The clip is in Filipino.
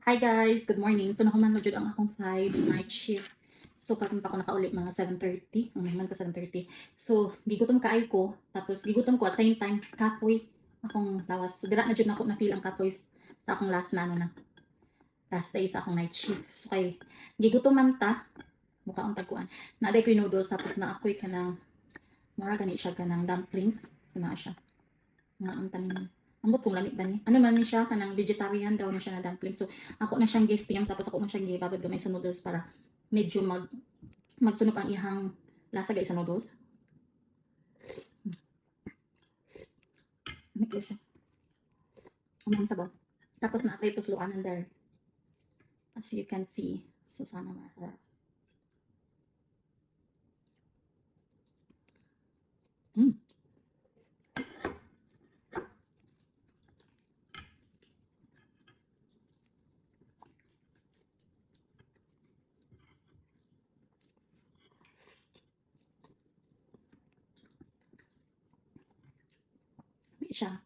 Hi guys, good morning. So nahuman na jud ang akong 5 night shift. So karon pa ako nakauli mga 7:30. Ang naman ko 7:30. So gigutom kaay ko, tapos gigutom ko at same time kapoy akong lawas. So dira na jud nako na feel ang kapoy sa akong last na last day sa akong night shift. So kay gigutom man ta mukha ang tagkuan. Naaday ko yung noodles tapos na ako'y kanang mura gani siya kanang dumplings. So naa siya. Nga ang tanin. Ambot kung lamig ba ni. Ano man ni siya kanang vegetarian daw na siya na dumpling. So ako na siyang guesting tapos ako na siyang gibabad gamay sa noodles para medyo magsunog ang ihang lasa guys sa noodles. Ano ko siya? Umang sabaw. Tapos naatay ito suluanan there. As you can see. So sana maharap. Siya.